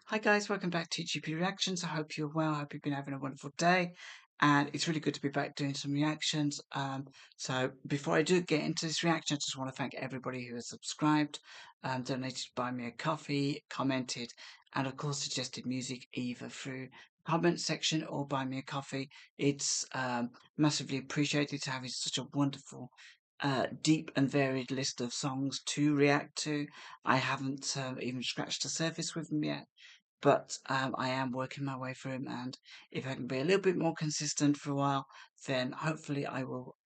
Hi guys, welcome back to GP Reactions. I hope you're well. I hope you've been having a wonderful day. And it's really good to be back doing some reactions. So before I do get into this reaction, I just want to thank everybody who has subscribed, donated to buy me a coffee, commented, and of course suggested music either through comment section or buy me a coffee. It's massively appreciated to having such a wonderful deep and varied list of songs to react to. I haven't even scratched the surface with them yet, but I am working my way through them, and if I can be a little bit more consistent for a while, then hopefully I will,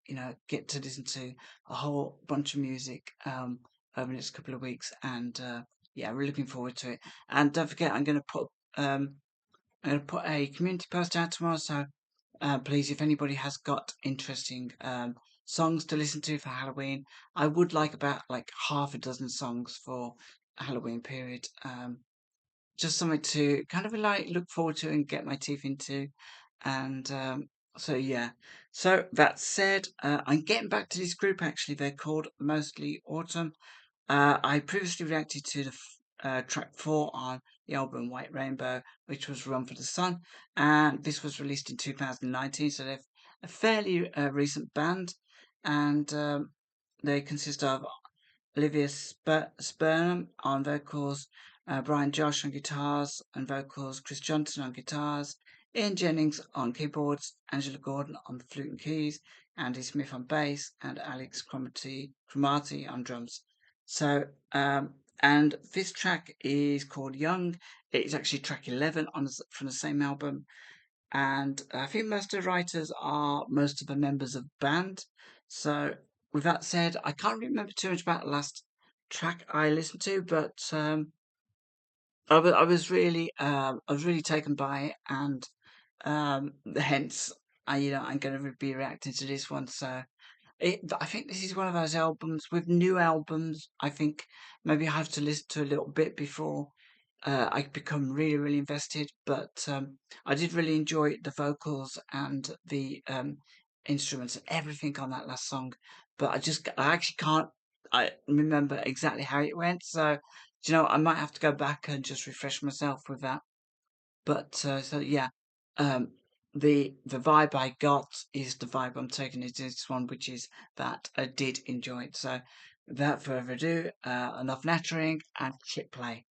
get to listen to a whole bunch of music over the next couple of weeks, and yeah, really looking forward to it. And don't forget, um, I'm going to put a community post out tomorrow, so please, if anybody has got interesting songs to listen to for Halloween, I would like about like half a dozen songs for Halloween period. Just something to kind of like look forward to and get my teeth into. And so, yeah. So, that said, I'm getting back to this group actually. They're called Mostly Autumn. I previously reacted to the track 4 on the album White Rainbow, which was Run for the Sun, and this was released in 2019, so they're a fairly recent band, and they consist of Olivia Spurnham on vocals, Brian Josh on guitars and vocals, Chris Johnson on guitars, Ian Jennings on keyboards, Angela Gordon on the flute and keys, Andy Smith on bass, and Alex Cromarty on drums. So, and this track is called Young. It's actually track 11 from the same album. And I think most of the writers are most of the members of the band. So, with that said, I can't remember too much about the last track I listened to, but I was really taken by it, and hence I'm going to be reacting to this one. So I think this is one of those albums with new albums. I think maybe I have to listen to a little bit before I become really, really invested. But I did really enjoy the vocals and the instruments and everything on that last song. But I actually can't. I remember exactly how it went. So, I might have to go back and just refresh myself with that. But so yeah, um, the vibe I got is the vibe I'm taking into this one, which is that I did enjoy it. So without further ado, enough nattering and chip play.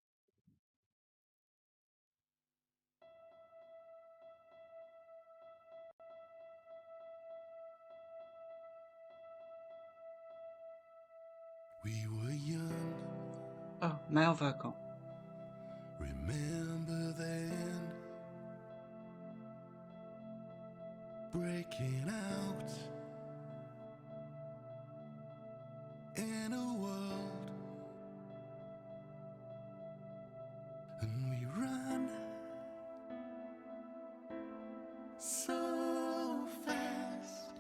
We were young, Oh, male vocal. remember then, breaking out in a world, and we ran so fast.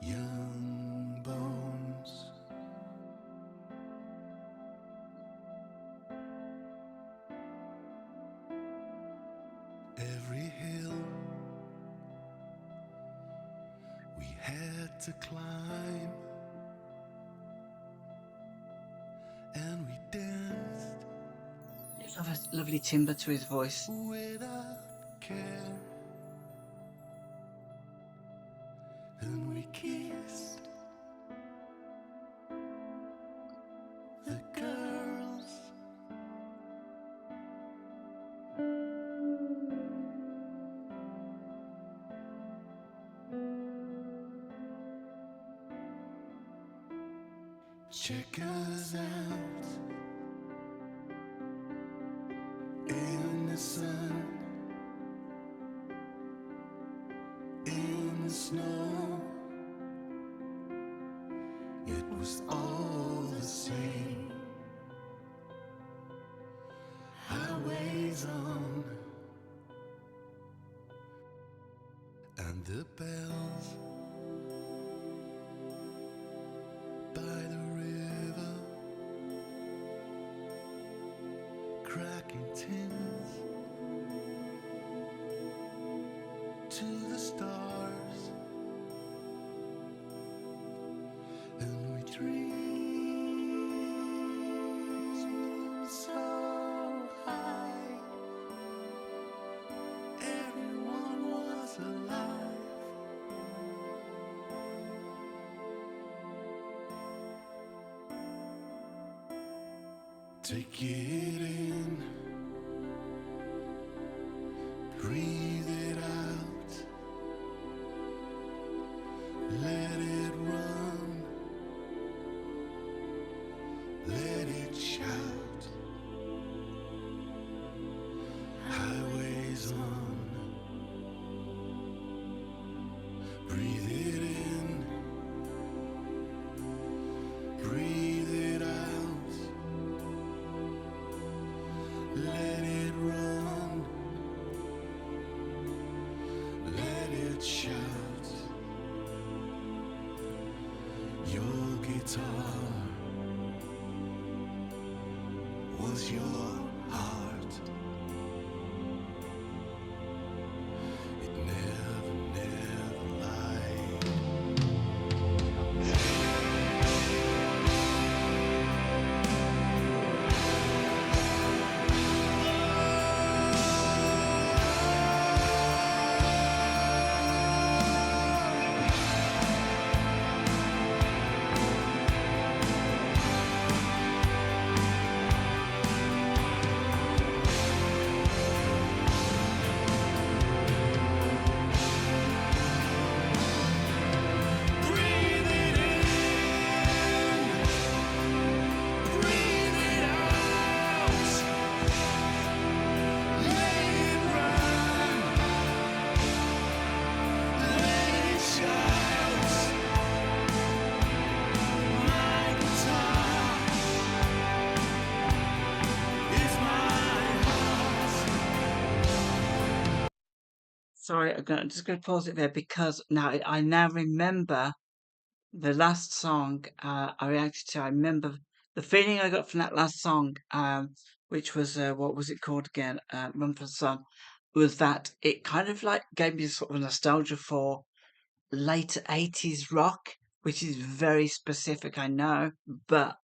Young bones, every hill we had to climb, and we danced Lovely timbre to his voice. without care, and we kissed the girls. Check us out in the sun, in the snow. It was all the same. Highways on, and the bells by the river, cracking tins to the stars, and we dreamed so Take it in, breathe it out, let it run, let it shout. Highways on, breathe it in, breathe it out, let it run, let it shout. Your guitar was your heart. It never, never lied. Breathe it in, breathe it out, let it run, let it shout. My guitar is my heart. Sorry, I'm just going to pause it there because now I now remember the last song I reacted to. I remember the feeling I got from that last song, which was what was it called again? Run for the Sun. Was that it kind of like gave me sort of nostalgia for late 80s rock, which is very specific, I know, but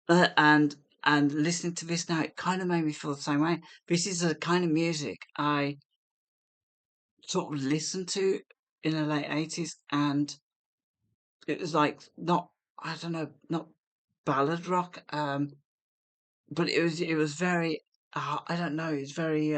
and listening to this now, it kind of made me feel the same way. This is the kind of music I sort of listened to in the late 80s, and it was like not, I don't know, not ballad rock, but it was very, I don't know, it's very,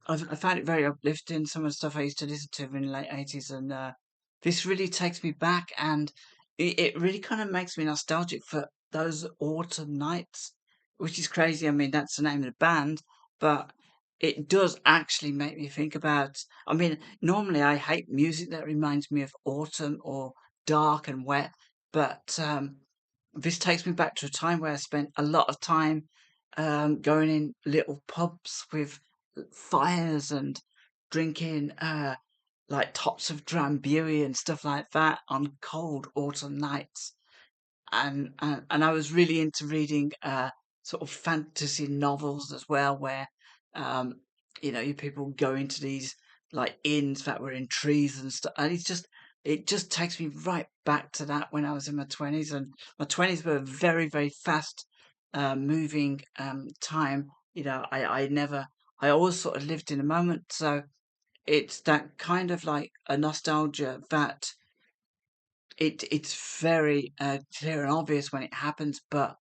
I found it very uplifting. Some of the stuff I used to listen to in the late 80s, and this really takes me back, and it really kind of makes me nostalgic for those autumn nights, which is crazy. I mean, that's the name of the band, but it does actually make me think about. I mean, normally I hate music that reminds me of autumn or dark and wet, but this takes me back to a time where I spent a lot of time going in little pubs with fires and drinking like tops of Drambuie and stuff like that on cold autumn nights. And I was really into reading sort of fantasy novels as well, where um, you people go into these like inns that were in trees and stuff, and it just takes me right back to that when I was in my 20s, and my 20s were a very very fast moving time. I always sort of lived in a moment, so it's that kind of like a nostalgia that it's very clear and obvious when it happens, but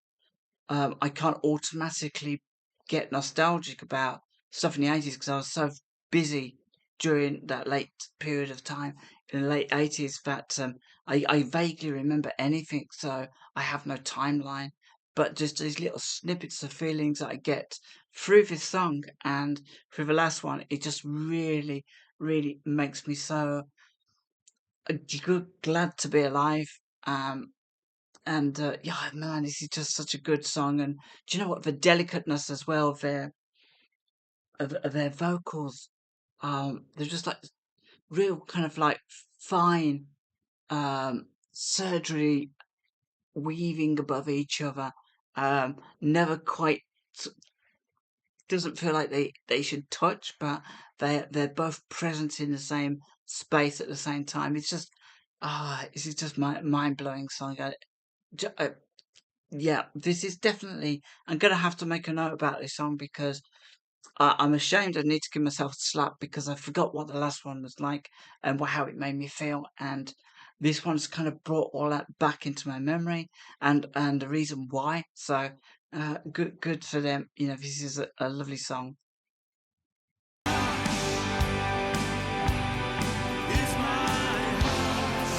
I can't automatically get nostalgic about stuff in the 80s because I was so busy during that late period of time in the late 80s that I vaguely remember anything, so I have no timeline, but just these little snippets of feelings that I get through this song and through the last one. It just really, really makes me so glad to be alive. Um, and yeah, man, this is just such a good song. And do you know what? The delicateness as well of their vocals. They're just like real kind of like fine surgery weaving above each other. Never quite doesn't feel like they should touch, but they're both present in the same space at the same time. It's just this is just my mind blowing song. J- uh, Yeah, this is definitely. I'm gonna have to make a note about this song because I'm ashamed. I need to give myself a slap because I forgot what the last one was like and how it made me feel. And this one's kind of brought all that back into my memory and the reason why. So good for them. You know, this is a lovely song. Is my heart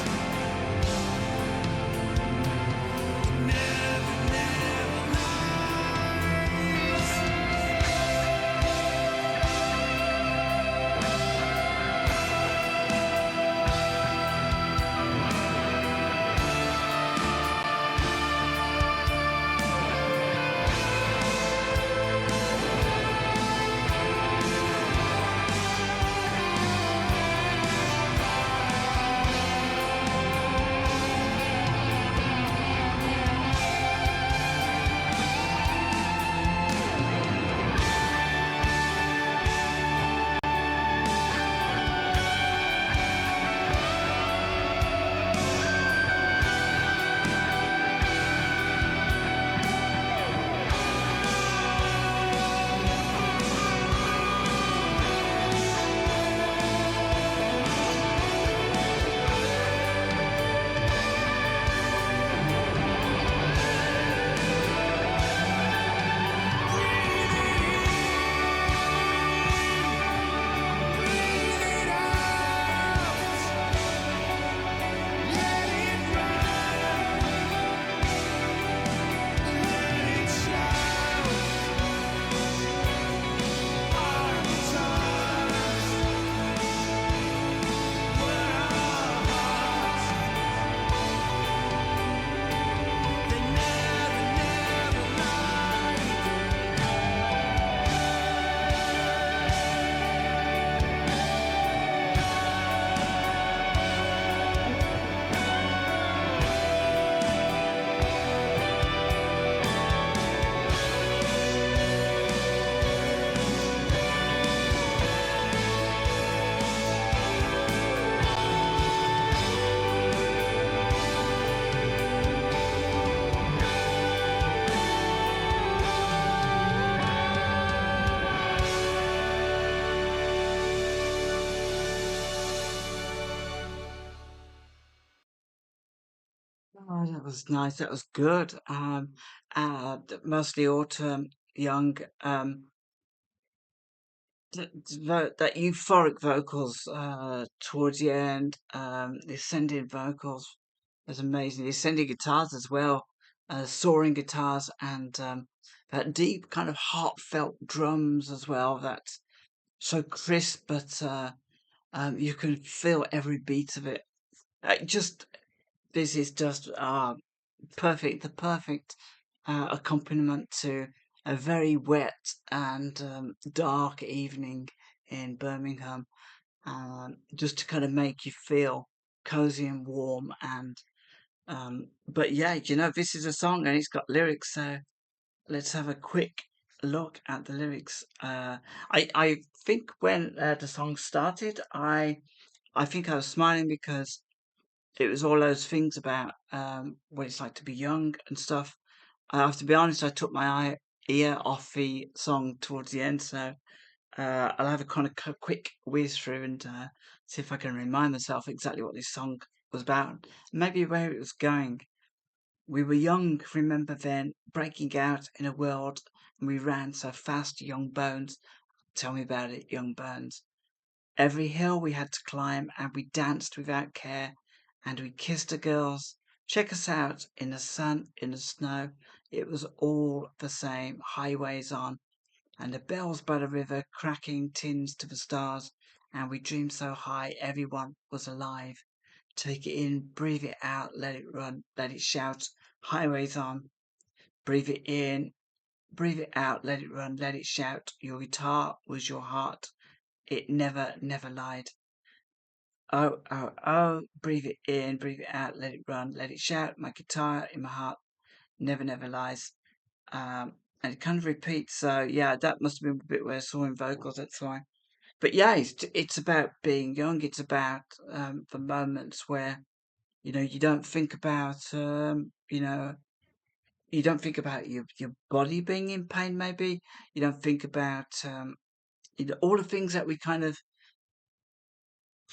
never, never lies. Breathe it out. Let it run. Let it shout. Our guitars were our hearts. They never, never lied. Oh, that was nice. That was good. Mostly autumn, young. That euphoric vocals towards the end. The ascending vocals was amazing. The ascending guitars as well, soaring guitars, and that deep kind of heartfelt drums as well. That's so crisp, but you can feel every beat of it. Just this is just perfect. The perfect accompaniment to a very wet and dark evening in Birmingham, just to kind of make you feel cozy and warm. And but yeah, you know, this is a song and it's got lyrics, so let's have a quick look at the lyrics. I think when the song started, I think I was smiling because it was all those things about what it's like to be young and stuff. I have to be honest, I took my ear off the song towards the end, so I'll have a kind of quick whiz through and see if I can remind myself exactly what this song was about, maybe where it was going. We were young, remember then, breaking out in a world, and we ran so fast, young bones. Tell me about it, young bones. Every hill we had to climb, and we danced without care, and we kissed the girls. Check us out in the sun, in the snow. It was all the same, highways on, and the bells by the river cracking tins to the stars. And we dreamed so high, everyone was alive. Take it in, breathe it out, let it run, let it shout. Highways on, breathe it in, breathe it out, let it run, let it shout. Your guitar was your heart. It never, never lied. Oh, oh, oh, breathe it in, breathe it out, let it run, let it shout. My guitar in my heart never, never lies. And it kind of repeats. So yeah, that must have been a bit where I saw in vocals. That's why. But yeah, it's about being young. It's about the moments where you don't think about you don't think about your body being in pain. Maybe you don't think about all the things that we kind of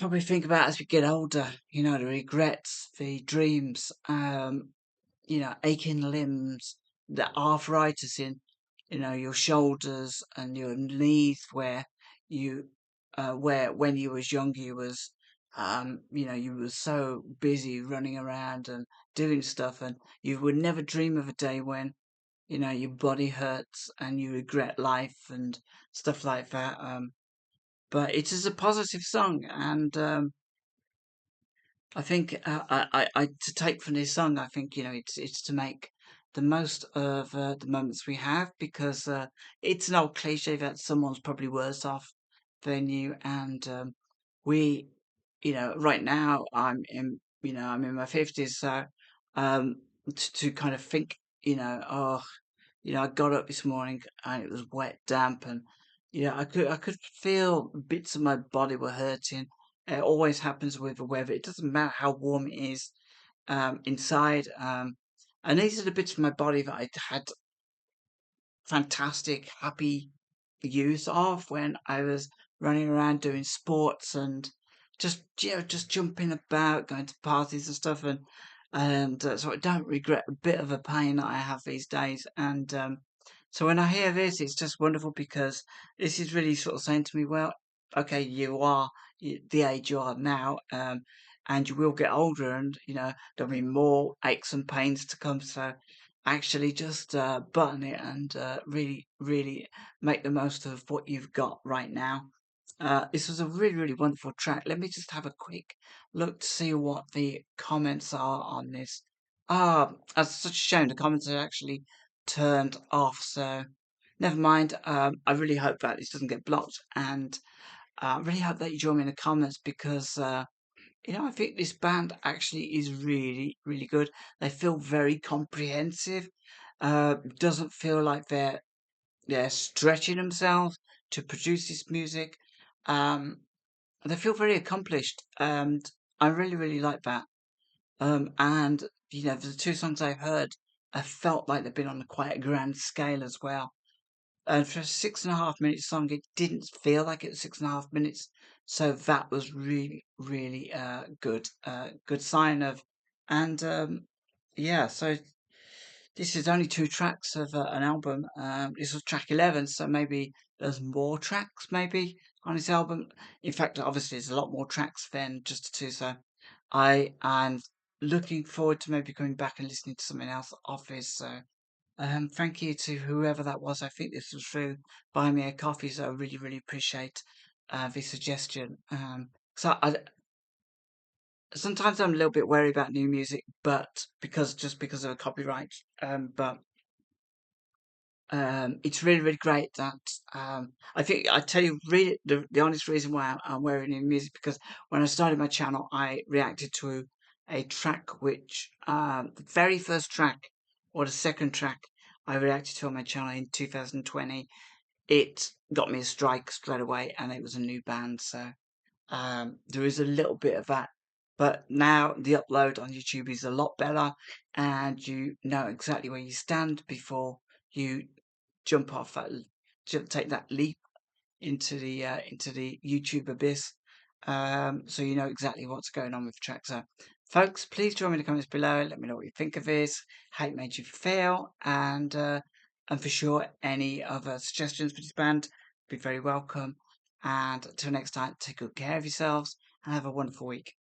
probably think about as we get older, the regrets, the dreams, aching limbs, the arthritis in, your shoulders and your knees where when you was younger you was, you were so busy running around and doing stuff, and you would never dream of a day when, your body hurts and you regret life and stuff like that. But it is a positive song, and I think to take from this song, I think it's to make the most of the moments we have, because it's an old cliche that someone's probably worse off than you, and we, right now I'm in my 50s, so um, to kind of think, oh, I got up this morning and it was wet, damp, and I could feel bits of my body were hurting. It always happens with the weather. It doesn't matter how warm it is inside. And these are the bits of my body that I had fantastic, happy use of when I was running around doing sports and just jumping about, going to parties and stuff, and so I don't regret a bit of the pain that I have these days. And so when I hear this, it's just wonderful, because this is really sort of saying to me, well, okay, the age you are now, and you will get older, and there'll be more aches and pains to come. So actually just button it and really, really make the most of what you've got right now. This was a really, really wonderful track. Let me just have a quick look to see what the comments are on this. Ah, that's such a shame. The comments are actually turned off, so never mind. I really hope that this doesn't get blocked, and I really hope that you join me in the comments, because I think this band actually is really, really good. They feel very comprehensive. Doesn't feel like they're stretching themselves to produce this music. Um, they feel very accomplished, and I really, really like that. And the two songs I've heard, I felt like they've been on quite a grand scale as well. And for a 6.5 minute song, it didn't feel like it was 6.5 minutes. So that was really, really good. Good sign of, and yeah. So this is only two tracks of an album. This was track 11, so maybe there's more tracks maybe on this album. In fact, obviously, there's a lot more tracks than just the two. So I am looking forward to maybe going back and listening to something else off this. So thank you to whoever that was. I think this was through Buy Me a Coffee, so I really, really appreciate the suggestion. So sometimes I'm a little bit wary about new music, but because of a copyright. But it's really, really great that I think I tell you really the honest reason why I'm wearing new music, because when I started my channel, I reacted to a track which the very first track or the second track I reacted to on my channel in 2020. It got me a strike straight away, and it was a new band, so there is a little bit of that. But now the upload on YouTube is a lot better, and you know exactly where you stand before you jump off that, take that leap into the YouTube abyss. So you know exactly what's going on with the track. So, folks, please join me in the comments below. Let me know what you think of this, how it made you feel, and for sure any other suggestions for this band be very welcome. And until next time, take good care of yourselves and have a wonderful week.